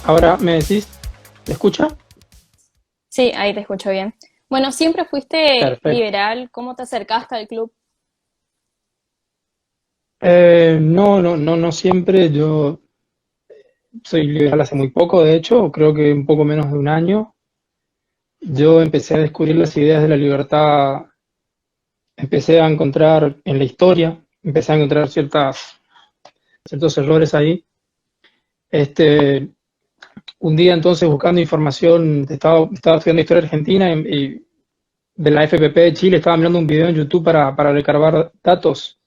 Ahora me decís, ¿te escucha? Sí, ahí te escucho bien. Bueno, siempre fuiste Perfecto. liberal. ¿Cómo te acercaste al club? No, no, no, no siempre. Yo soy liberal hace muy poco, de hecho, creo que un poco menos de un año. Yo empecé a descubrir las ideas de la libertad, empecé a encontrar en la historia, empecé a encontrar ciertos errores ahí. Este, un día entonces buscando información, estaba estudiando historia argentina y de la FPP de Chile, estaba mirando un video en YouTube para recargar datos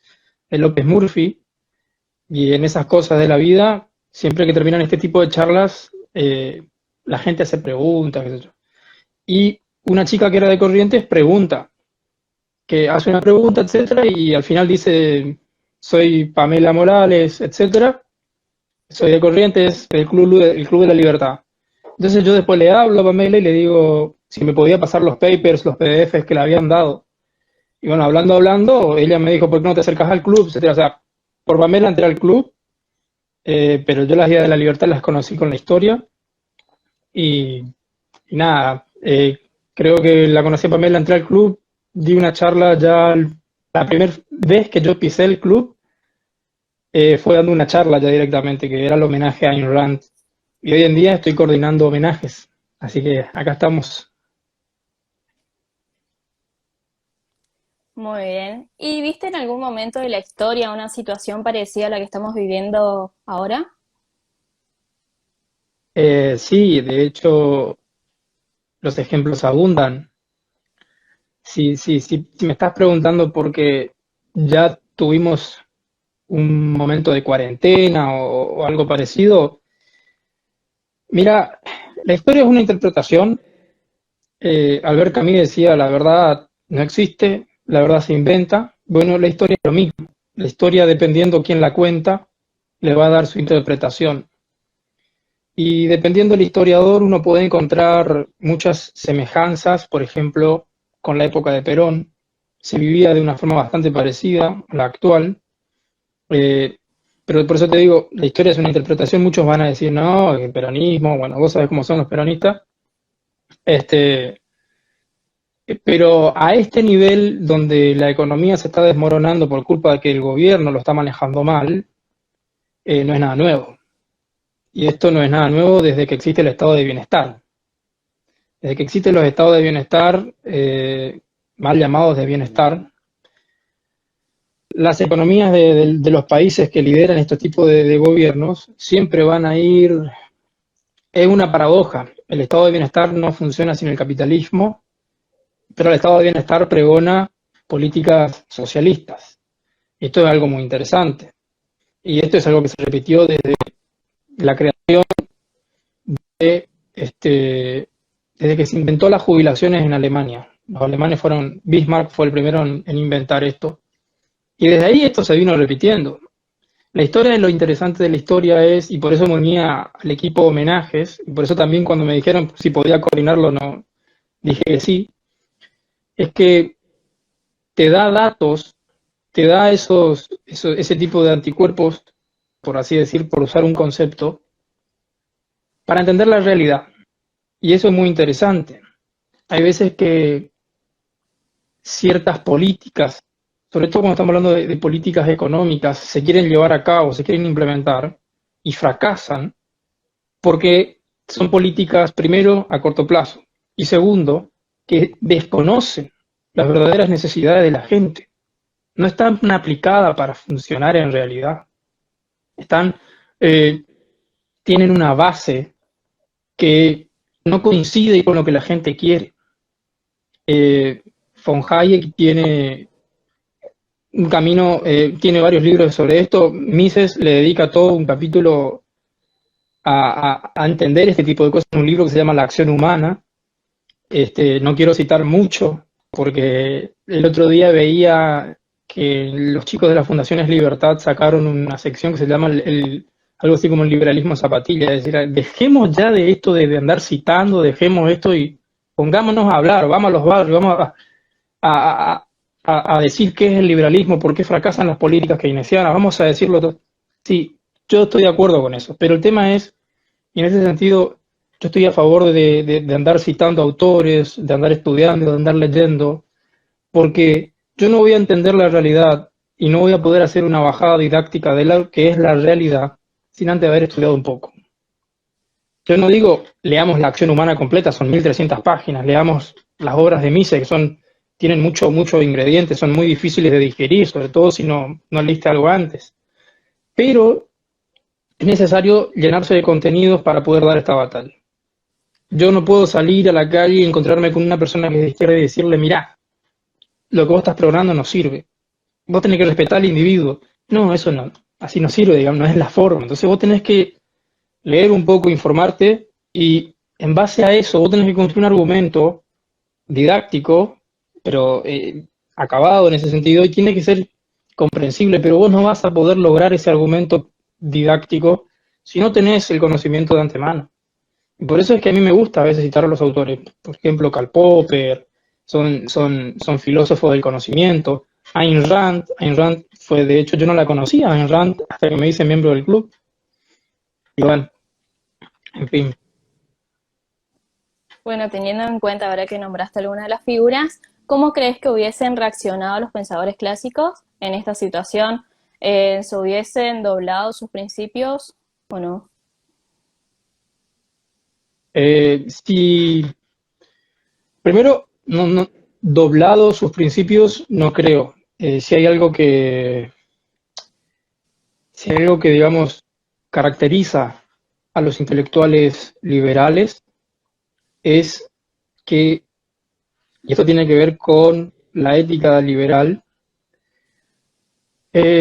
de López Murphy. Y en esas cosas de la vida, siempre que terminan este tipo de charlas, la gente hace preguntas, qué sé yo. Y una chica que era de Corrientes pregunta, que hace una pregunta, etcétera, y al final dice, soy Pamela Morales, etcétera, soy de Corrientes, el Club de la Libertad. Entonces yo después le hablo a Pamela y le digo si me podía pasar los papers, los PDFs que le habían dado. Y bueno, hablando, ella me dijo, ¿por qué no te acercas al club? Etcétera. O sea, por Pamela entré al club. Pero yo las ideas de la libertad las conocí con la historia y, y nada, creo que la conocí a Pamela, entré al club, di una charla ya, la primera vez que yo pisé el club fue dando una charla ya directamente, que era el homenaje a Ayn Rand. Y hoy en día estoy coordinando homenajes, así que acá estamos. Muy bien. ¿Y viste en algún momento de la historia una situación parecida a la que estamos viviendo ahora? Sí, de hecho, los ejemplos abundan. Si me estás preguntando por qué ya tuvimos un momento de cuarentena o algo parecido. Mira, la historia es una interpretación. Albert Camus decía, la verdad no existe, la verdad se inventa. Bueno, la historia es lo mismo. La historia, dependiendo quién la cuenta, le va a dar su interpretación. Y dependiendo del historiador, uno puede encontrar muchas semejanzas, por ejemplo, con la época de Perón. Se vivía de una forma bastante parecida a la actual. Eh, pero por eso te digo, la historia es una interpretación, muchos van a decir, no, el peronismo, bueno, vos sabés cómo son los peronistas, este, pero a este nivel donde la economía se está desmoronando por culpa de que el gobierno lo está manejando mal, no es nada nuevo. Y esto no es nada nuevo desde que existe el estado de bienestar. Desde que existen los estados de bienestar, mal llamados de bienestar, las economías de los países que lideran este tipo de gobiernos siempre van a ir. Es una paradoja. El estado de bienestar no funciona sin el capitalismo, pero el estado de bienestar pregona políticas socialistas. Esto es algo muy interesante. Y esto es algo que se repitió desde la creación de, desde que se inventó las jubilaciones en Alemania. Los alemanes fueron, Bismarck fue el primero en inventar esto. Y desde ahí esto se vino repitiendo. La historia de lo interesante de la historia es, y por eso me unía al equipo homenajes, y por eso también cuando me dijeron si podía coordinarlo, no, dije que sí, es que te da datos, te da ese tipo de anticuerpos, por así decir, por usar un concepto, para entender la realidad. Y eso es muy interesante. Hay veces que ciertas políticas, sobre todo cuando estamos hablando de políticas económicas, se quieren llevar a cabo, se quieren implementar y fracasan porque son políticas, primero, a corto plazo y segundo, que desconocen las verdaderas necesidades de la gente. No están aplicadas para funcionar en realidad. Están, eh, tienen una base que no coincide con lo que la gente quiere. Von Hayek tiene un camino, tiene varios libros sobre esto. Mises le dedica todo un capítulo a entender este tipo de cosas, un libro que se llama La acción humana. No quiero citar mucho, porque el otro día veía que los chicos de las Fundaciones Libertad sacaron una sección que se llama algo así como el liberalismo zapatilla, es decir, dejemos ya de esto de andar citando, dejemos esto y pongámonos a hablar, vamos a los barrios, vamos a, a- a decir qué es el liberalismo, por qué fracasan las políticas keynesianas, vamos a decirlo todo. Sí, yo estoy de acuerdo con eso, pero el tema es Y en ese sentido, yo estoy a favor de andar citando autores, de andar estudiando, de andar leyendo, porque yo no voy a entender la realidad y no voy a poder hacer una bajada didáctica de lo que es la realidad sin antes haber estudiado un poco. Yo no digo leamos la acción humana completa, son 1300 páginas, leamos las obras de Mises, que tienen mucho ingredientes, son muy difíciles de digerir, sobre todo si no leíste algo antes. Pero es necesario llenarse de contenidos para poder dar esta batalla. Yo no puedo salir a la calle y encontrarme con una persona que es de izquierda y decirle, mirá, lo que vos estás programando no sirve. Vos tenés que respetar al individuo. No, eso no, así no sirve, digamos, no es la forma. Entonces vos tenés que leer un poco, informarte y en base a eso vos tenés que construir un argumento didáctico, pero acabado en ese sentido y tiene que ser comprensible, pero vos no vas a poder lograr ese argumento didáctico si no tenés el conocimiento de antemano. Y por eso es que a mí me gusta a veces citar a los autores. Por ejemplo, Karl Popper, son filósofos del conocimiento. Ayn Rand fue, de hecho, yo no la conocía, Ayn Rand, hasta que me hice miembro del club. Y bueno, en fin. Bueno, teniendo en cuenta ahora que nombraste algunas de las figuras, ¿cómo crees que hubiesen reaccionado los pensadores clásicos en esta situación? ¿Se hubiesen doblado sus principios o no? Si primero, doblado sus principios, no creo. Si hay algo que, digamos, caracteriza a los intelectuales liberales, es que, y esto tiene que ver con la ética liberal,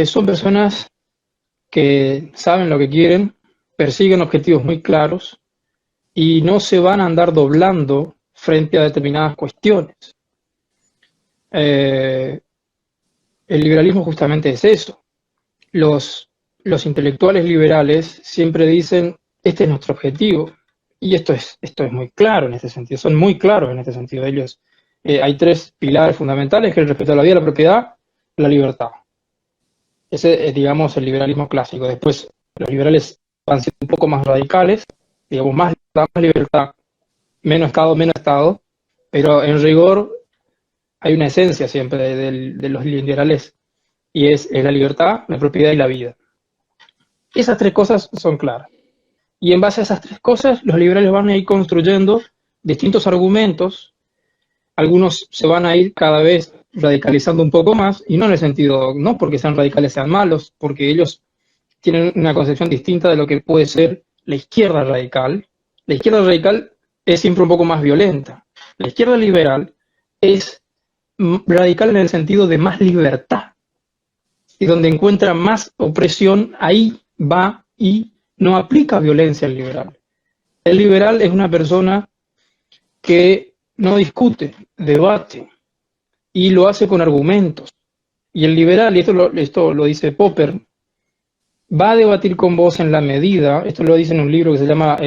son personas que saben lo que quieren, persiguen objetivos muy claros y no se van a andar doblando frente a determinadas cuestiones. El liberalismo justamente es eso. Los intelectuales liberales siempre dicen, este es nuestro objetivo, y esto es muy claro en este sentido, son muy claros en este sentido. Ellos, hay tres pilares fundamentales, que es el respeto a la vida, la propiedad, la libertad. Ese es, digamos, el liberalismo clásico. Después, los liberales van siendo un poco más radicales, digamos, más libertad, menos Estado, pero en rigor hay una esencia siempre de los liberales, y es la libertad, la propiedad y la vida. Esas tres cosas son claras. Y en base a esas tres cosas, los liberales van a ir construyendo distintos argumentos. Algunos se van a ir cada vez radicalizando un poco más, y no en el sentido, no porque sean radicales sean malos, porque ellos tienen una concepción distinta de lo que puede ser la izquierda radical. La izquierda radical es siempre un poco más violenta. La izquierda liberal es radical en el sentido de más libertad. Y donde encuentra más opresión, ahí va y no aplica violencia al liberal. El liberal es una persona que no discute, debate, y lo hace con argumentos. Y el liberal, y esto lo dice Popper, va a debatir con vos en la medida, esto lo dice en un libro que se llama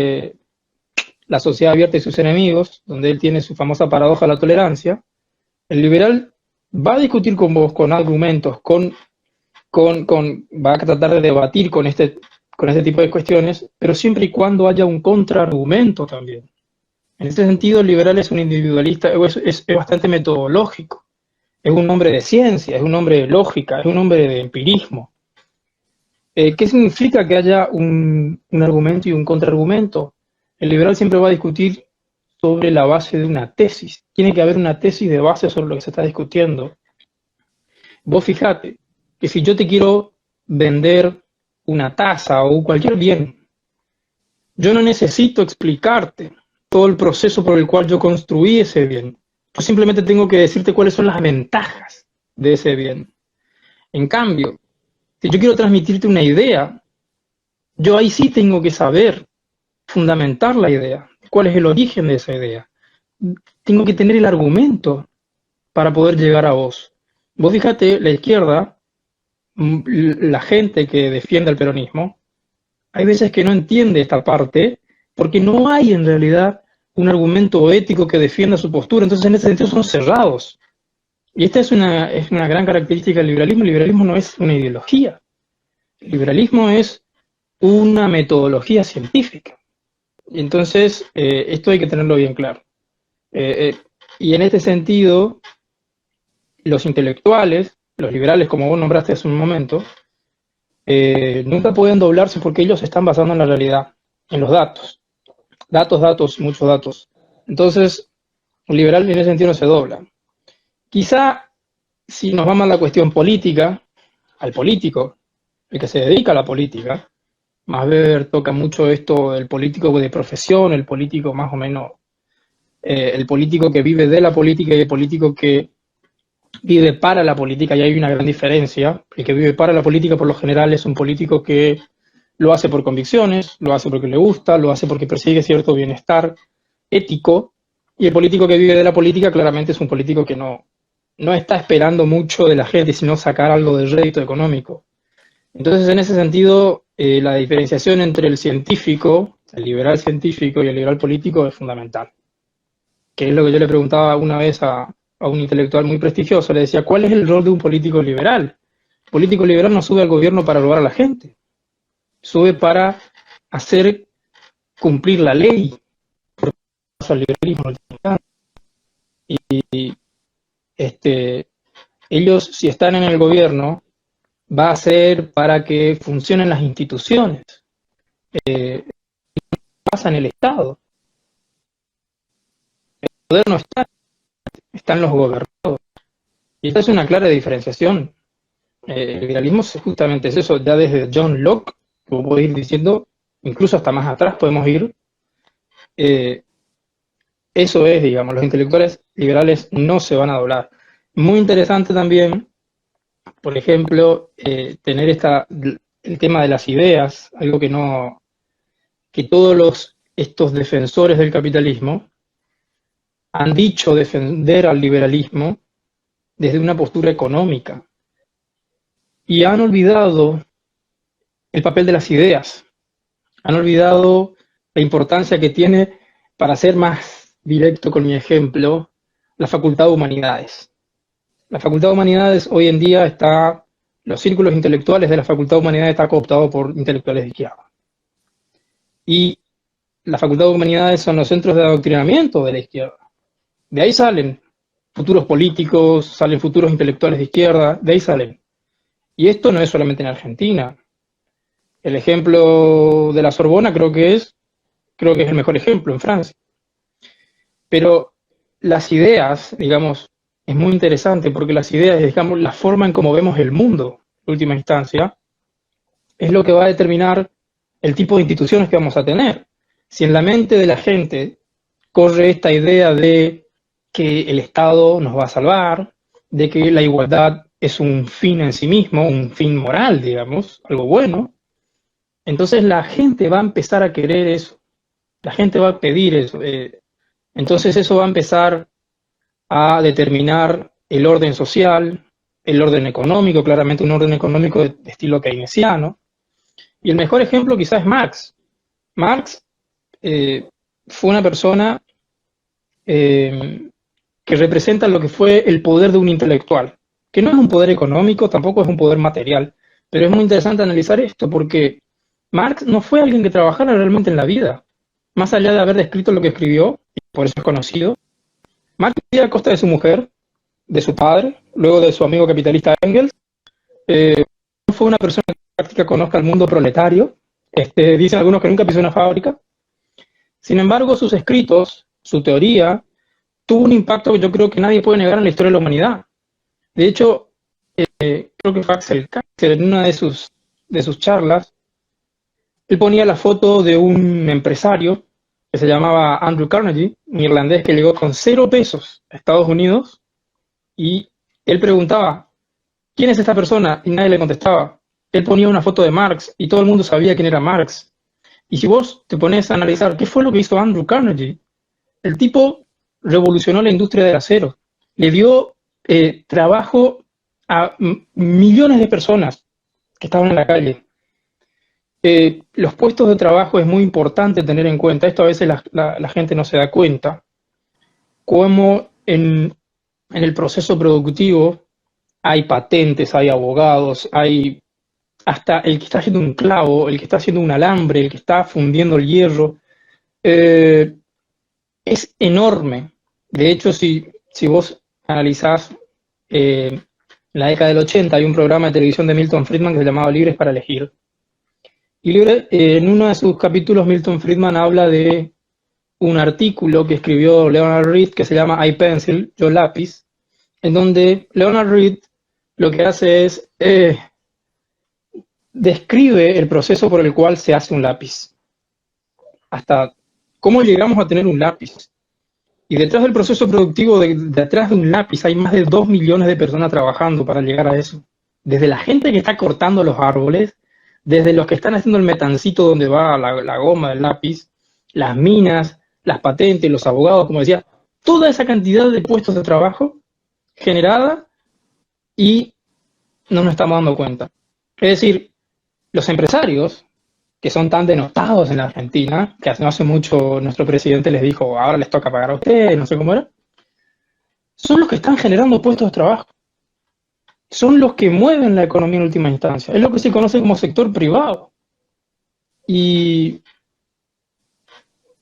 La sociedad abierta y sus enemigos, donde él tiene su famosa paradoja de la tolerancia. El liberal va a discutir con vos con argumentos, va a tratar de debatir con este tipo de cuestiones, pero siempre y cuando haya un contraargumento también. En este sentido, el liberal es un individualista, es bastante metodológico, es un hombre de ciencia, es un hombre de lógica, es un hombre de empirismo. ¿Qué significa que haya un argumento y un contraargumento? El liberal siempre va a discutir sobre la base de una tesis. Tiene que haber una tesis de base sobre lo que se está discutiendo. Vos fijate que si yo te quiero vender una taza o cualquier bien, yo no necesito explicarte todo el proceso por el cual yo construí ese bien. Yo simplemente tengo que decirte cuáles son las ventajas de ese bien. En cambio, si yo quiero transmitirte una idea, yo ahí sí tengo que saber fundamentar la idea, cuál es el origen de esa idea. Tengo que tener el argumento para poder llegar a vos. Vos fíjate, la izquierda, la gente que defiende el peronismo, hay veces que no entiende esta parte porque no hay en realidad un argumento ético que defienda su postura, entonces en ese sentido son cerrados. Y esta es una gran característica del liberalismo. El liberalismo no es una ideología, el liberalismo es una metodología científica. Entonces, esto hay que tenerlo bien claro. Eh, eh, y en este sentido, los intelectuales, los liberales, como vos nombraste hace un momento, nunca pueden doblarse porque ellos se están basando en la realidad, en los datos. Datos, datos, muchos datos. Entonces, un liberal en ese sentido no se dobla. Quizá, si nos vamos a la cuestión política, al político, el que se dedica a la política, más Weber toca mucho esto del político de profesión, el político más o menos, el político que vive de la política y el político que vive para la política, y hay una gran diferencia. El que vive para la política por lo general es un político que lo hace por convicciones, lo hace porque le gusta, lo hace porque persigue cierto bienestar ético, y el político que vive de la política claramente es un político que no está esperando mucho de la gente, sino sacar algo de rédito económico. Entonces, en ese sentido, la diferenciación entre el científico, el liberal científico y el liberal político es fundamental. Que es lo que yo le preguntaba una vez a un intelectual muy prestigioso. Le decía, ¿cuál es el rol de un político liberal? El político liberal no sube al gobierno para robar a la gente, sube para hacer cumplir la ley. Al liberalismo y ellos, si están en el gobierno, va a ser para que funcionen las instituciones. Pasa en el Estado. El poder no está, están los gobernados. Y esta es una clara diferenciación. El liberalismo justamente es eso, ya desde John Locke, como puedo ir diciendo, incluso hasta más atrás podemos ir. Eso es, digamos, los intelectuales liberales no se van a doblar. Muy interesante también, por ejemplo, tener el tema de las ideas, algo que todos estos defensores del capitalismo han dicho defender al liberalismo desde una postura económica y han olvidado el papel de las ideas, han olvidado la importancia que tiene, para ser más directo con mi ejemplo, la Facultad de Humanidades. La Facultad de Humanidades hoy en día los círculos intelectuales de la Facultad de Humanidades está cooptado por intelectuales de izquierda. Y la Facultad de Humanidades son los centros de adoctrinamiento de la izquierda. De ahí salen futuros políticos, salen futuros intelectuales de izquierda, de ahí salen. Y esto no es solamente en Argentina. El ejemplo de la Sorbona creo que es el mejor ejemplo en Francia. Pero las ideas, digamos, es muy interesante porque las ideas, digamos, la forma en cómo vemos el mundo, en última instancia, es lo que va a determinar el tipo de instituciones que vamos a tener. Si en la mente de la gente corre esta idea de que el Estado nos va a salvar, de que la igualdad es un fin en sí mismo, un fin moral, digamos, algo bueno, entonces la gente va a empezar a querer eso, la gente va a pedir eso. Entonces eso va a empezar a determinar el orden social, el orden económico, claramente un orden económico de estilo keynesiano. Y el mejor ejemplo quizás es Marx. Marx fue una persona que representa lo que fue el poder de un intelectual, que no es un poder económico, tampoco es un poder material, pero es muy interesante analizar esto, porque Marx no fue alguien que trabajara realmente en la vida, más allá de haber descrito lo que escribió, y por eso es conocido. Marx vivía a costa de su mujer, de su padre, luego de su amigo capitalista Engels. No fue una persona que en práctica conozca el mundo proletario, dicen algunos que nunca pisó una fábrica. Sin embargo, sus escritos, su teoría, tuvo un impacto que yo creo que nadie puede negar en la historia de la humanidad. De hecho, creo que fue Axel Kaiser en una de sus charlas, él ponía la foto de un empresario que se llamaba Andrew Carnegie, un irlandés que llegó con 0 pesos a Estados Unidos, y él preguntaba, ¿quién es esta persona? Y nadie le contestaba. Él ponía una foto de Marx y todo el mundo sabía quién era Marx. Y si vos te pones a analizar qué fue lo que hizo Andrew Carnegie, el tipo revolucionó la industria del acero, le dio trabajo a millones de personas que estaban en la calle. Los puestos de trabajo es muy importante tener en cuenta, esto a veces la gente no se da cuenta, cómo en el proceso productivo hay patentes, hay abogados, hay hasta el que está haciendo un clavo, el que está haciendo un alambre, el que está fundiendo el hierro. Eh, es enorme. De hecho, si vos analizás en la década del 80 hay un programa de televisión de Milton Friedman que se llamaba Libres para elegir. Y en uno de sus capítulos Milton Friedman habla de un artículo que escribió Leonard Read que se llama iPencil, Yo lápiz, en donde Leonard Read lo que hace es describe el proceso por el cual se hace un lápiz, hasta cómo llegamos a tener un lápiz. Y detrás del proceso productivo, detrás de un lápiz, hay más de 2 millones de personas trabajando para llegar a eso. Desde la gente que está cortando los árboles, desde los que están haciendo el metancito donde va la goma del lápiz, las minas, las patentes, los abogados, como decía, toda esa cantidad de puestos de trabajo generada y no nos estamos dando cuenta. Es decir, los empresarios, que son tan denotados en la Argentina, que no hace mucho nuestro presidente les dijo, ahora les toca pagar a ustedes, no sé cómo era, son los que están generando puestos de trabajo. Son los que mueven la economía en última instancia. Es lo que se conoce como sector privado. Y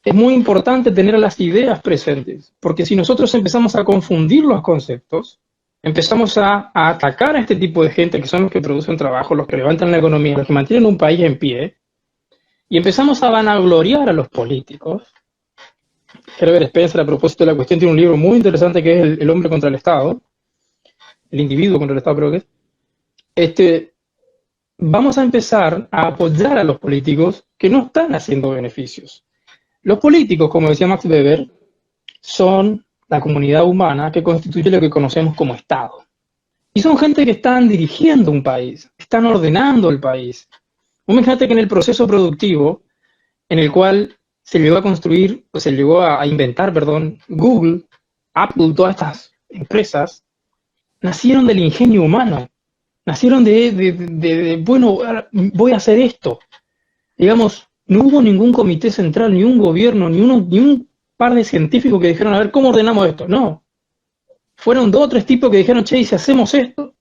es muy importante tener las ideas presentes, porque si nosotros empezamos a confundir los conceptos, empezamos a atacar a este tipo de gente que son los que producen trabajo, los que levantan la economía, los que mantienen un país en pie, y empezamos a vanagloriar a los políticos. Herbert Spencer, a propósito de la cuestión, tiene un libro muy interesante que es El hombre contra el Estado, el individuo contra el Estado, creo que es. Vamos a empezar a apoyar a los políticos que no están haciendo beneficios. Los políticos, como decía Max Weber, son la comunidad humana que constituye lo que conocemos como Estado. Y son gente que están dirigiendo un país, están ordenando el país. Imagínate que en el proceso productivo, en el cual se llegó a construir, o se llegó a inventar, perdón, Google, Apple, todas estas empresas, nacieron del ingenio humano, nacieron bueno, voy a hacer esto. Digamos, no hubo ningún comité central, ni un gobierno, ni un par de científicos que dijeron, a ver, ¿cómo ordenamos esto? No. Fueron 2 o 3 tipos que dijeron, che, ¿y si hacemos esto?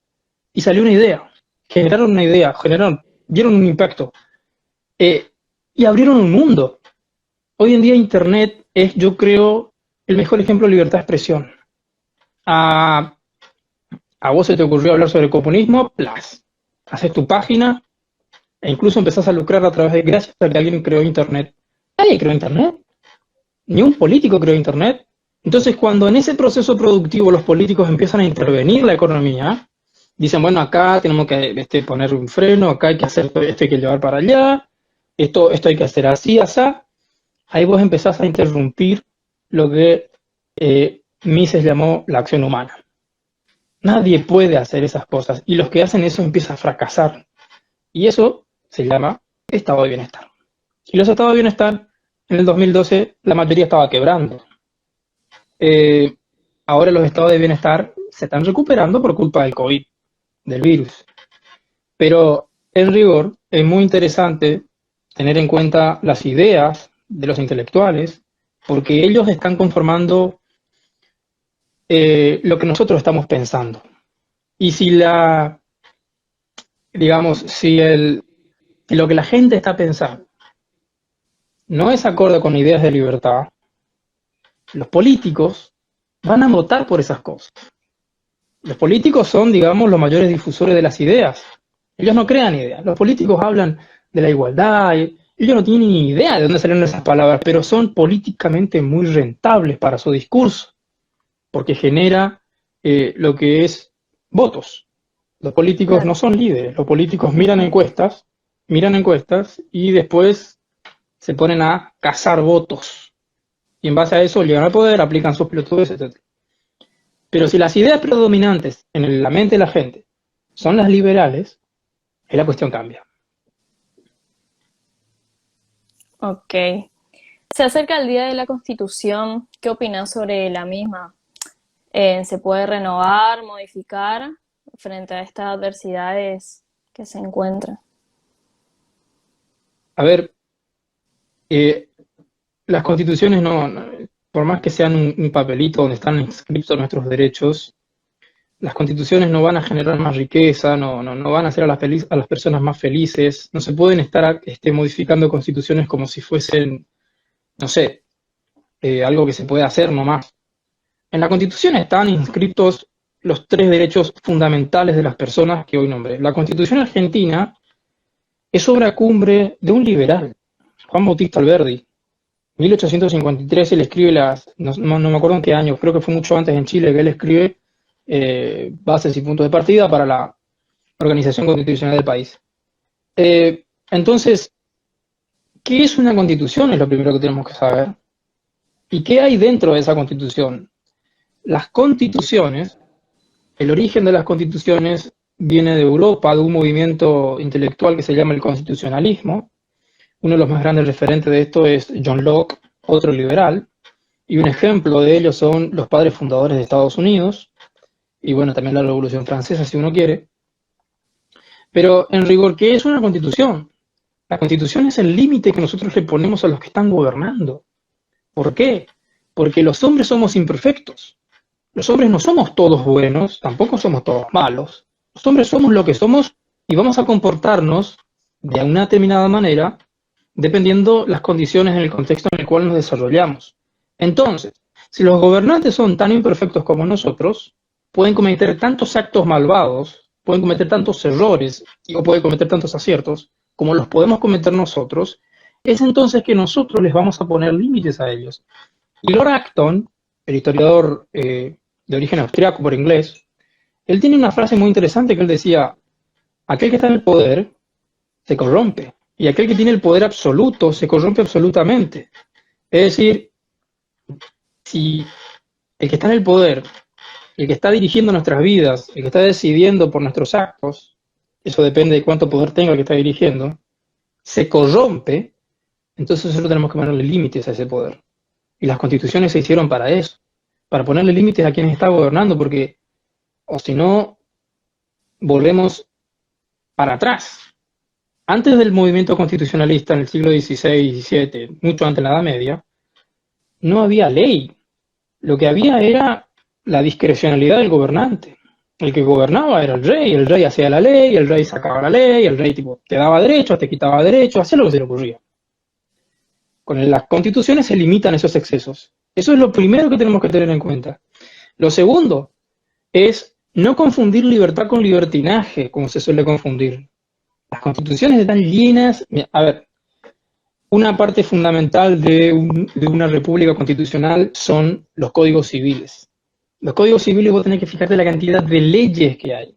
Y salió una idea. Generaron una idea, dieron un impacto. Y abrieron un mundo. Hoy en día Internet es, yo creo, el mejor ejemplo de libertad de expresión. A vos se te ocurrió hablar sobre el comunismo, ¡plas! Haces tu página e incluso empezás a lucrar a través de, gracias a que alguien creó Internet. ¿Nadie creó Internet? Ni un político creó Internet. Entonces, cuando en ese proceso productivo los políticos empiezan a intervenir la economía, dicen, bueno, acá tenemos que poner un freno, acá hay que hacer esto, hay que llevar para allá, esto hay que hacer así, así. Ahí vos empezás a interrumpir lo que Mises llamó la acción humana. Nadie puede hacer esas cosas y los que hacen eso empiezan a fracasar. Y eso se llama estado de bienestar. Y los estados de bienestar, en el 2012, la mayoría estaba quebrando. Ahora los estados de bienestar se están recuperando por culpa del COVID, del virus. Pero, en rigor, es muy interesante tener en cuenta las ideas de los intelectuales, porque ellos están conformando lo que nosotros estamos pensando. Y si lo que la gente está pensando no es acorde con ideas de libertad, los políticos van a votar por esas cosas. Los políticos son, digamos, los mayores difusores de las ideas. Ellos no crean ideas. Los políticos hablan de la igualdad. Ellos no tienen ni idea de dónde salieron esas palabras, pero son políticamente muy rentables para su discurso, porque genera lo que es votos. Los políticos no son líderes. Los políticos miran encuestas y después se ponen a cazar votos. Y en base a eso llegan al poder, aplican sus pelotudes, etc. Pero si las ideas predominantes en la mente de la gente son las liberales, la cuestión cambia. Ok. Se acerca el Día de la Constitución. ¿Qué opinas sobre la misma? ¿Se puede renovar, modificar frente a estas adversidades que se encuentran? A ver, las constituciones por más que sean un papelito donde están inscritos nuestros derechos, las constituciones no van a generar más riqueza, no van a hacer a las personas más felices, no se pueden estar modificando constituciones como si fuesen no sé, algo que se puede hacer nomás. En la Constitución están inscritos los tres derechos fundamentales de las personas que hoy nombré. La Constitución argentina es obra cumbre de un liberal, Juan Bautista Alberdi. 1853 él escribe no me acuerdo en qué año, creo que fue mucho antes en Chile que él escribe bases y puntos de partida para la organización constitucional del país. Entonces, ¿qué es una constitución? Es lo primero que tenemos que saber. ¿Y qué hay dentro de esa constitución? Las constituciones, el origen de las constituciones viene de Europa, de un movimiento intelectual que se llama el constitucionalismo. Uno de los más grandes referentes de esto es John Locke, otro liberal, y un ejemplo de ello son los padres fundadores de Estados Unidos, y bueno, también la Revolución Francesa, si uno quiere. Pero en rigor, ¿qué es una constitución? La constitución es el límite que nosotros le ponemos a los que están gobernando. ¿Por qué? Porque los hombres somos imperfectos. Los hombres no somos todos buenos, tampoco somos todos malos. Los hombres somos lo que somos y vamos a comportarnos de una determinada manera dependiendo las condiciones en el contexto en el cual nos desarrollamos. Entonces, si los gobernantes son tan imperfectos como nosotros, pueden cometer tantos actos malvados, pueden cometer tantos errores o pueden cometer tantos aciertos como los podemos cometer nosotros, es entonces que nosotros les vamos a poner límites a ellos. Y Lord Acton, el historiador de origen austriaco por inglés, él tiene una frase muy interesante que él decía: aquel que está en el poder se corrompe, y aquel que tiene el poder absoluto se corrompe absolutamente. Es decir, si el que está en el poder, el que está dirigiendo nuestras vidas, el que está decidiendo por nuestros actos, eso depende de cuánto poder tenga el que está dirigiendo, se corrompe, entonces nosotros tenemos que ponerle límites a ese poder. Y las constituciones se hicieron para eso, para ponerle límites a quien está gobernando, porque o si no, volvemos para atrás. Antes del movimiento constitucionalista en el siglo XVI y XVII, mucho antes de la Edad Media, no había ley. Lo que había era la discrecionalidad del gobernante. El que gobernaba era el rey hacía la ley, el rey sacaba la ley, el rey tipo, te daba derechos, te quitaba derechos, hacía lo que se le ocurría. Con las constituciones se limitan esos excesos. Eso es lo primero que tenemos que tener en cuenta. Lo segundo es no confundir libertad con libertinaje, como se suele confundir. Las constituciones están llenas. A ver, una parte fundamental de una república constitucional son los códigos civiles. Los códigos civiles vos tenés que fijarte la cantidad de leyes que hay.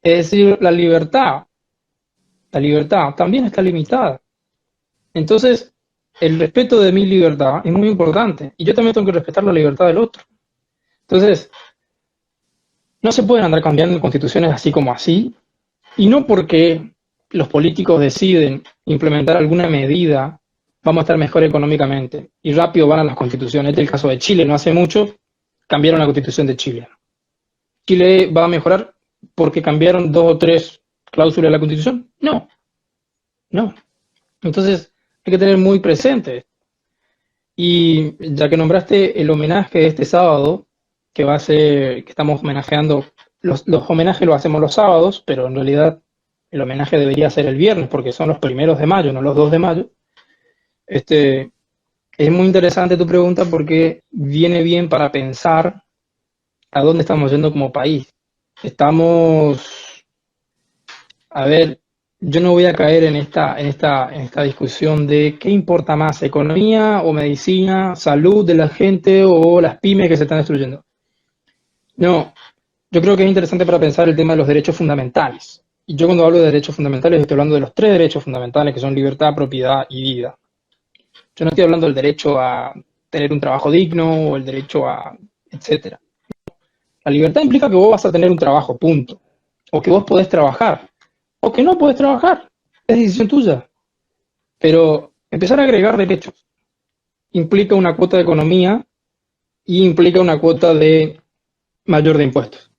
Es decir, la libertad también está limitada. Entonces, el respeto de mi libertad es muy importante. Y yo también tengo que respetar la libertad del otro. Entonces, no se pueden andar cambiando constituciones así como así. Y no porque los políticos deciden implementar alguna medida, vamos a estar mejor económicamente. Y rápido van a las constituciones. Este es el caso de Chile. No hace mucho cambiaron la constitución de Chile. ¿Chile va a mejorar porque cambiaron 2 o 3 cláusulas de la constitución? No. Entonces, hay que tener muy presente. Y ya que nombraste el homenaje de este sábado, que va a ser, que estamos homenajeando, los homenajes los hacemos los sábados, pero en realidad el homenaje debería ser el viernes, porque son los 1 de mayo, no los 2 de mayo. Es muy interesante tu pregunta porque viene bien para pensar a dónde estamos yendo como país. A ver, yo no voy a caer en esta discusión de qué importa más, economía o medicina, salud de la gente o las pymes que se están destruyendo. No, yo creo que es interesante para pensar el tema de los derechos fundamentales. Y yo cuando hablo de derechos fundamentales estoy hablando de los 3 derechos fundamentales que son libertad, propiedad y vida. Yo no estoy hablando del derecho a tener un trabajo digno o el derecho a etcétera. La libertad implica que vos vas a tener un trabajo, punto. O que vos podés trabajar. O que no podés trabajar. Es decisión tuya. Pero empezar a agregar derechos implica una cuota de economía y implica una cuota de mayor de impuestos.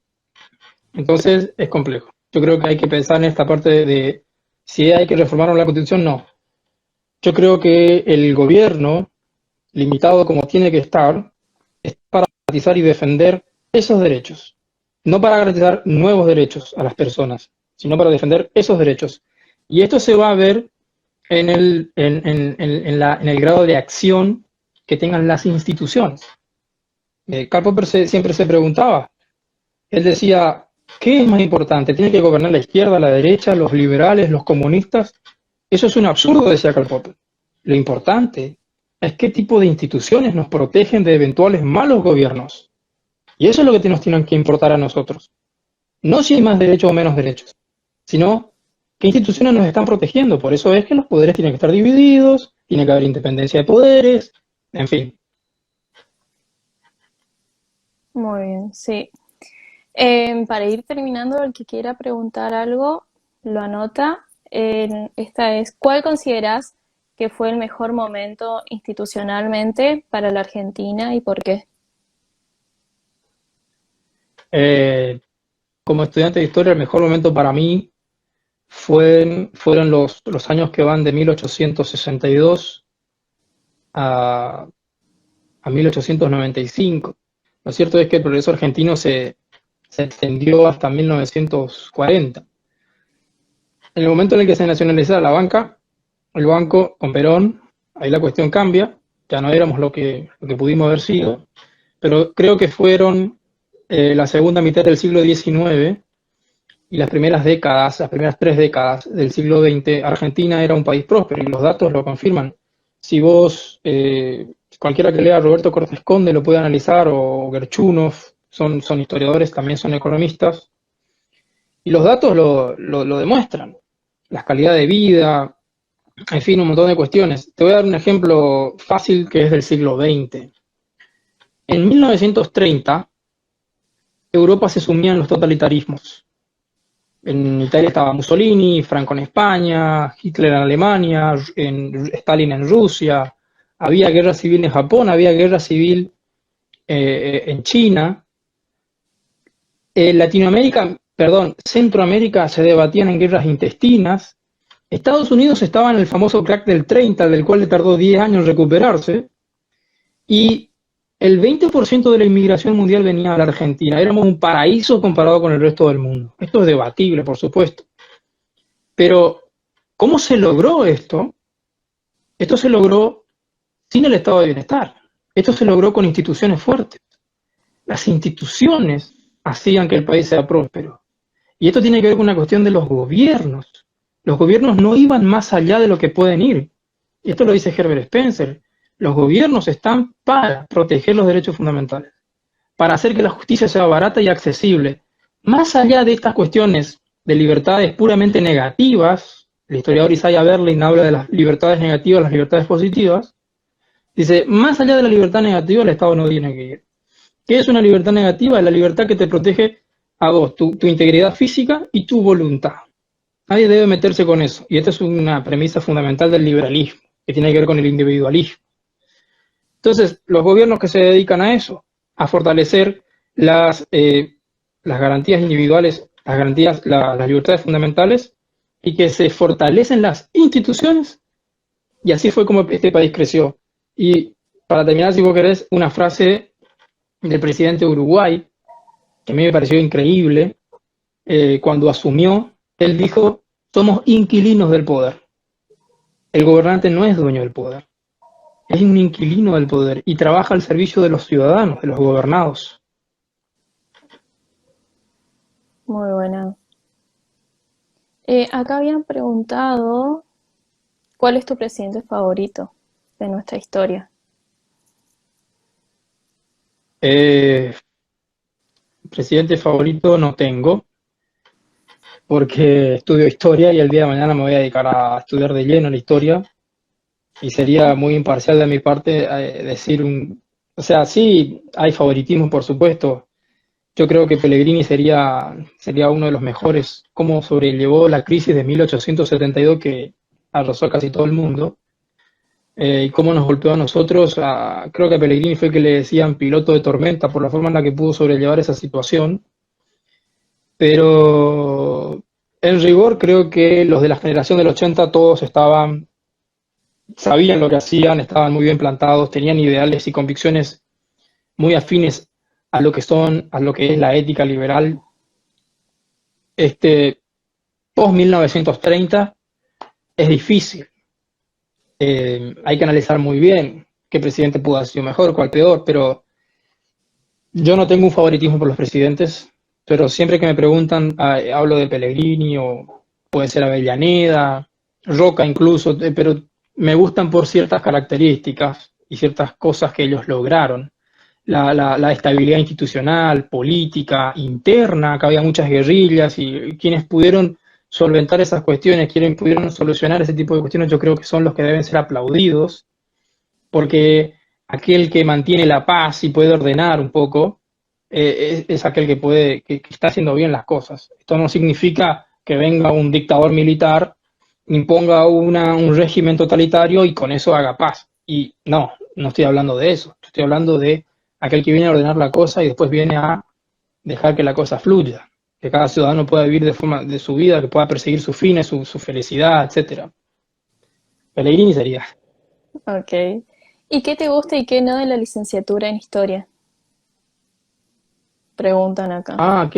Entonces es complejo. Yo creo que hay que pensar en esta parte de si hay que reformar la Constitución, no. Yo creo que el gobierno, limitado como tiene que estar, es para garantizar y defender esos derechos. No para garantizar nuevos derechos a las personas, sino para defender esos derechos. Y esto se va a ver en el grado de acción que tengan las instituciones. Karl Popper siempre se preguntaba, él decía, ¿qué es más importante? ¿Tiene que gobernar la izquierda, la derecha, los liberales, los comunistas? Eso es un absurdo, decía Karl Popper. Lo importante es qué tipo de instituciones nos protegen de eventuales malos gobiernos. Y eso es lo que nos tiene que importar a nosotros. No si hay más derechos o menos derechos, sino qué instituciones nos están protegiendo. Por eso es que los poderes tienen que estar divididos, tiene que haber independencia de poderes, en fin. Muy bien, sí. Para ir terminando, el que quiera preguntar algo, lo anota. Esta es, ¿cuál consideras que fue el mejor momento institucionalmente para la Argentina y por qué? Como estudiante de historia, el mejor momento para mí fueron los años que van de 1862 a 1895. Lo cierto es que el progreso argentino se extendió hasta 1940. En el momento en el que se nacionaliza la banca, el banco con Perón, ahí la cuestión cambia, ya no éramos lo que pudimos haber sido, pero creo que fueron la segunda mitad del siglo XIX y las primeras décadas, las primeras 3 décadas del siglo XX, Argentina era un país próspero y los datos lo confirman. Si vos, cualquiera que lea Roberto Cortés Conde lo puede analizar, o Gerchunov, son historiadores, también son economistas, y los datos lo demuestran. La calidad de vida, en fin, un montón de cuestiones. Te voy a dar un ejemplo fácil que es del siglo XX. En 1930, Europa se sumía en los totalitarismos. En Italia estaba Mussolini, Franco en España, Hitler en Alemania, Stalin en Rusia, había guerra civil en Japón, había guerra civil en China. Centroamérica se debatían en guerras intestinas. Estados Unidos estaba en el famoso crack del 30, del cual le tardó 10 años en recuperarse. Y el 20% de la inmigración mundial venía a la Argentina. Éramos un paraíso comparado con el resto del mundo. Esto es debatible, por supuesto. Pero, ¿cómo se logró esto? Esto se logró sin el estado de bienestar. Esto se logró con instituciones fuertes. Las instituciones hacían que el país sea próspero. Y esto tiene que ver con una cuestión de los gobiernos. Los gobiernos no iban más allá de lo que pueden ir. Y esto lo dice Herbert Spencer. Los gobiernos están para proteger los derechos fundamentales, para hacer que la justicia sea barata y accesible. Más allá de estas cuestiones de libertades puramente negativas, el historiador Isaiah Berlin habla de las libertades negativas, las libertades positivas, dice, más allá de la libertad negativa, el Estado no tiene que ir. ¿Qué es una libertad negativa? Es la libertad que te protege a vos, tu integridad física y tu voluntad. Nadie debe meterse con eso. Y esta es una premisa fundamental del liberalismo, que tiene que ver con el individualismo. Entonces, los gobiernos que se dedican a eso, a fortalecer las garantías individuales, las libertades fundamentales, y que se fortalecen las instituciones, y así fue como este país creció. Y para terminar, si vos querés, una frase del presidente de Uruguay, que a mí me pareció increíble, cuando asumió, él dijo, somos inquilinos del poder. El gobernante no es dueño del poder. Es un inquilino del poder y trabaja al servicio de los ciudadanos, de los gobernados. Muy buena. Acá habían preguntado, ¿cuál es tu presidente favorito de nuestra historia? Presidente favorito no tengo, porque estudio historia y el día de mañana me voy a dedicar a estudiar de lleno la historia. Y sería muy imparcial de mi parte decir O sea, sí, hay favoritismo, por supuesto. Yo creo que Pellegrini sería uno de los mejores. Cómo sobrellevó la crisis de 1872 que arrasó a casi todo el mundo. Y cómo nos golpeó a nosotros. Creo que a Pellegrini fue que le decían piloto de tormenta por la forma en la que pudo sobrellevar esa situación. Pero en rigor creo que los de la generación del 80 todos sabían lo que hacían, estaban muy bien plantados, tenían ideales y convicciones muy afines a lo que es la ética liberal. Post 1930 es difícil. Hay que analizar muy bien qué presidente pudo haber sido mejor, cuál peor, pero yo no tengo un favoritismo por los presidentes, pero siempre que me preguntan, hablo de Pellegrini o puede ser Avellaneda, Roca incluso, pero me gustan por ciertas características y ciertas cosas que ellos lograron. La estabilidad institucional, política, interna, que había muchas guerrillas y quienes pudieron solventar esas cuestiones, quienes pudieron solucionar ese tipo de cuestiones, yo creo que son los que deben ser aplaudidos, porque aquel que mantiene la paz y puede ordenar un poco, es aquel que puede, que está haciendo bien las cosas. Esto no significa que venga un dictador militar, imponga un régimen totalitario y con eso haga paz. Y no, no estoy hablando de eso, estoy hablando de aquel que viene a ordenar la cosa y después viene a dejar que la cosa fluya, que cada ciudadano pueda vivir de forma de su vida, que pueda perseguir sus fines, su felicidad, etcétera. Pellegrini sería. Ok. ¿Y qué te gusta y qué no de la licenciatura en historia? Preguntan acá. Ah,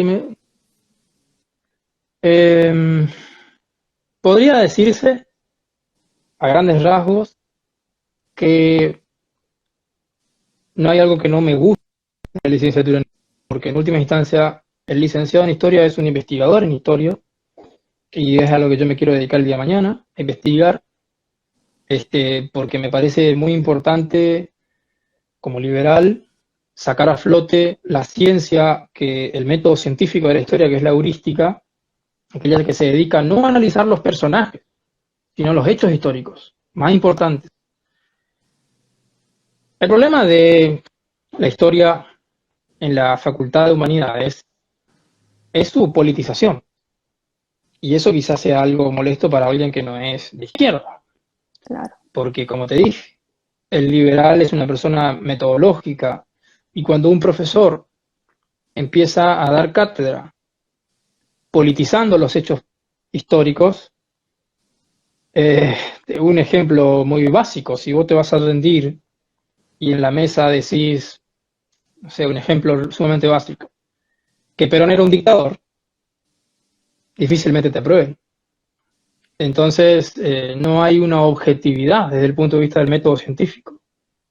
em, podría decirse a grandes rasgos que no hay algo que no me guste de la licenciatura en historia, porque en última instancia el licenciado en historia es un investigador en historia y es a lo que yo me quiero dedicar el día de mañana, a investigar, porque me parece muy importante como liberal sacar a flote la ciencia, que el método científico de la historia, que es la heurística, aquella que se dedica no a analizar los personajes, sino los hechos históricos, más importantes. El problema de la historia en la Facultad de Humanidades es su politización. Y eso quizás sea algo molesto para alguien que no es de izquierda. Claro. Porque, como te dije, el liberal es una persona metodológica. Y cuando un profesor empieza a dar cátedra politizando los hechos históricos, un ejemplo muy básico, si vos te vas a rendir y en la mesa decís, no sé, un ejemplo sumamente básico, que Perón era un dictador, difícilmente te aprueben. Entonces, no hay una objetividad desde el punto de vista del método científico.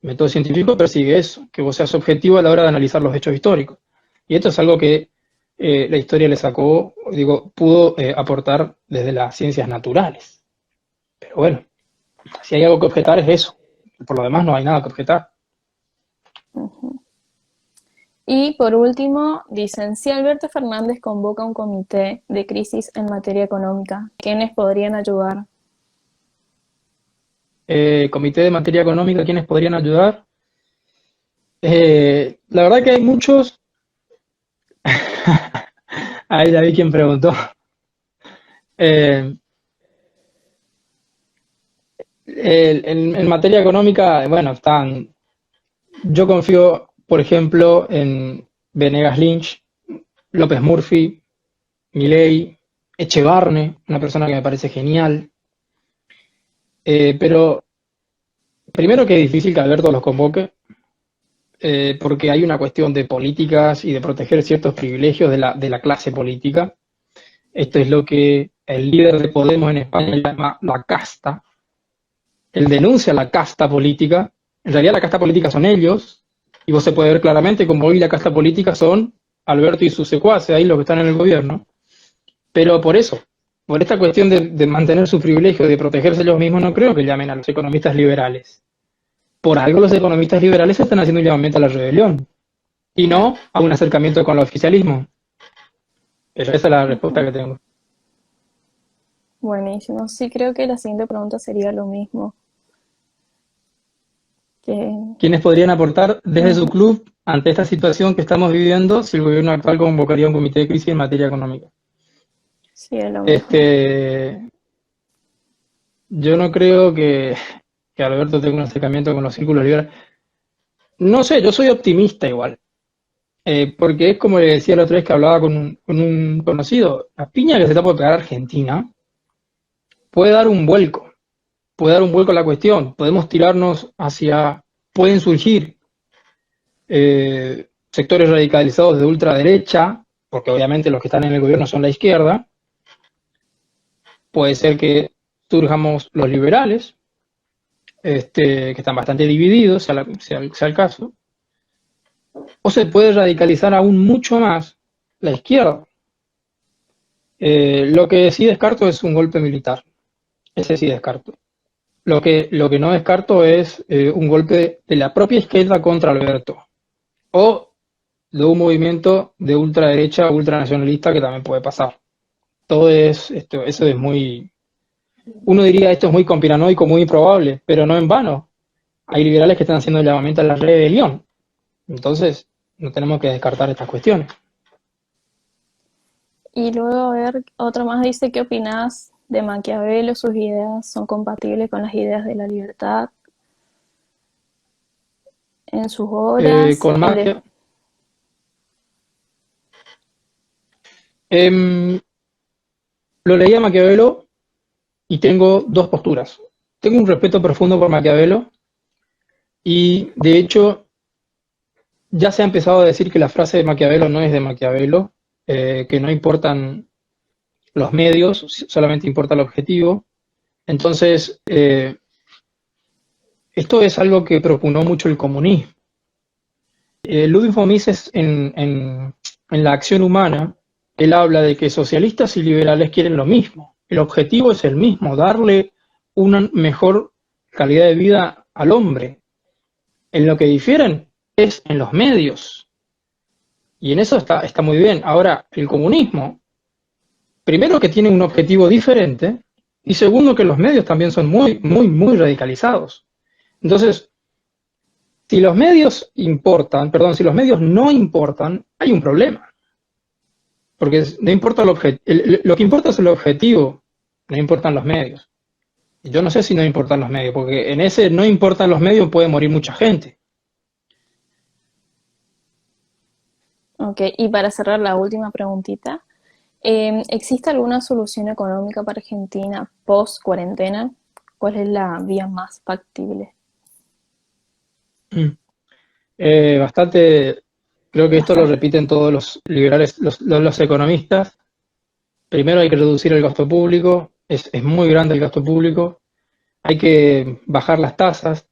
El método científico persigue eso, que vos seas objetivo a la hora de analizar los hechos históricos. Y esto es algo que la historia le sacó, digo, pudo aportar desde las ciencias naturales. Pero bueno, si hay algo que objetar es eso. Por lo demás no hay nada que objetar. Ujú. Y por último, dicen, si Alberto Fernández convoca un comité de crisis en materia económica, ¿quiénes podrían ayudar? Comité de materia económica, ¿quiénes podrían ayudar? La verdad que hay muchos. Ahí ya vi quien preguntó. Eh, en materia económica, bueno, están. Yo confío, por ejemplo, en Venegas Lynch, López Murphy, Milei, Echevarne, una persona que me parece genial. Pero primero que es difícil que Alberto los convoque, porque hay una cuestión de políticas y de proteger ciertos privilegios de la clase política. Esto es lo que el líder de Podemos en España llama la casta. Él denuncia la casta política. En realidad la casta política son ellos, y vos se puede ver claramente como hoy la casta política son Alberto y sus secuaces, ahí los que están en el gobierno. Pero por eso, por esta cuestión de mantener su privilegio, de protegerse ellos mismos, no creo que llamen a los economistas liberales. Por algo los economistas liberales están haciendo un llamamiento a la rebelión, y no a un acercamiento con el oficialismo. Pero esa es la respuesta que tengo. Buenísimo. Sí, creo que la siguiente pregunta sería lo mismo. Que, ¿Quiénes podrían aportar desde su club ante esta situación que estamos viviendo si el gobierno actual convocaría un comité de crisis en materia económica? sí, es lo mismo. Yo no creo que Alberto tenga un acercamiento con los círculos liberales. No sé, yo soy optimista igual. Porque es como le decía la otra vez que hablaba con un conocido, la piña que se está por pegar a Argentina puede dar un vuelco, puede dar un vuelco a la cuestión, podemos tirarnos hacia, pueden surgir sectores radicalizados de ultraderecha, porque obviamente los que están en el gobierno son la izquierda, puede ser que surjamos los liberales, que están bastante divididos, sea el caso, o se puede radicalizar aún mucho más la izquierda. Lo que sí descarto es un golpe militar, ese sí descarto. Lo que no descarto es un golpe de la propia izquierda contra Alberto, o de un movimiento de ultraderecha, ultranacionalista que también puede pasar. Eso es muy, uno diría esto es muy conspiranoico, muy improbable, pero no en vano. Hay liberales que están haciendo el llamamiento a la rebelión. Entonces, no tenemos que descartar estas cuestiones. Y luego, a ver, otro más dice, ¿qué opinás de Maquiavelo? ¿Sus ideas son compatibles con las ideas de la libertad en sus obras? Con magia, em, lo leí a Maquiavelo y tengo dos posturas. Tengo un respeto profundo por Maquiavelo y, de hecho, ya se ha empezado a decir que la frase de Maquiavelo no es de Maquiavelo, que no importan los medios, solamente importa el objetivo. Entonces, esto es algo que propugnó mucho el comunismo. Ludwig von Mises en La acción humana, él habla de que socialistas y liberales quieren lo mismo. El objetivo es el mismo, darle una mejor calidad de vida al hombre. En lo que difieren es en los medios. Y en eso está muy bien. Ahora, el comunismo, primero que tiene un objetivo diferente, y segundo que los medios también son muy, muy, muy radicalizados. Entonces, si los medios importan, perdón, si los medios no importan, hay un problema. Porque no importa lo que importa es el objetivo, no importan los medios. Y yo no sé si no importan los medios, porque en ese no importan los medios puede morir mucha gente. Ok, y para cerrar la última preguntita, ¿existe alguna solución económica para Argentina post cuarentena? ¿Cuál es la vía más factible? Bastante, creo que esto lo Bastante. repiten todos los liberales, los economistas. Primero hay que reducir el gasto público, es muy grande el gasto público, hay que bajar las tasas.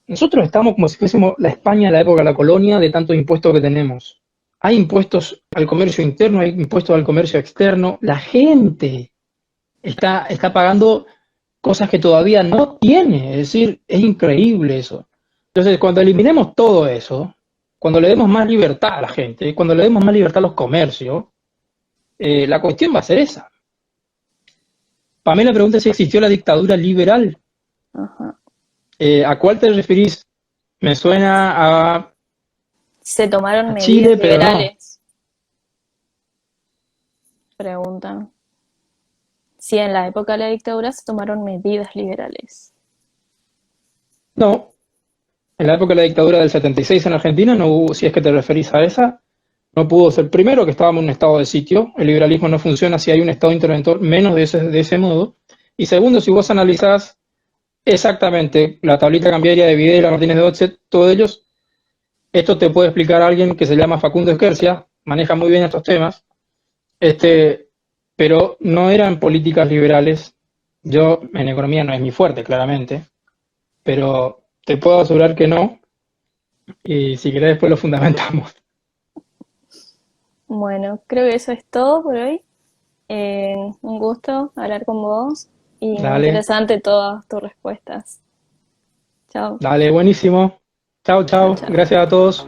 Nosotros estamos como si fuésemos la España de la época de la colonia de tantos impuestos que tenemos. Hay impuestos al comercio interno, hay impuestos al comercio externo. La gente está pagando cosas que todavía no tiene. Es decir, es increíble eso. Entonces, cuando eliminemos todo eso, cuando le demos más libertad a la gente, cuando le demos más libertad a los comercios, la cuestión va a ser esa. Pamela pregunta si existió la dictadura liberal. Ajá. ¿A cuál te referís? Me suena ¿Se tomaron a medidas Chile, pero no. liberales? Preguntan. Si en la época de la dictadura se tomaron medidas liberales. No. En la época de la dictadura del 76 en Argentina, no hubo, si es que te referís a esa, no pudo ser. Primero, que estábamos en un estado de sitio. El liberalismo no funciona si hay un estado interventor, menos de ese modo. Y segundo, si vos analizás exactamente la tablita cambiaria de Videla, Martínez de Otset, todos ellos, esto te puede explicar alguien que se llama Facundo Esquercia, maneja muy bien estos temas, pero no eran políticas liberales. Yo en economía no es mi fuerte, claramente, pero te puedo asegurar que no, y si querés después lo fundamentamos. Bueno, creo que eso es todo por hoy. Un gusto hablar con vos y muy Dale, interesante todas tus respuestas. Chao, dale, buenísimo. Chao, chao, chao, chao. gracias a todos.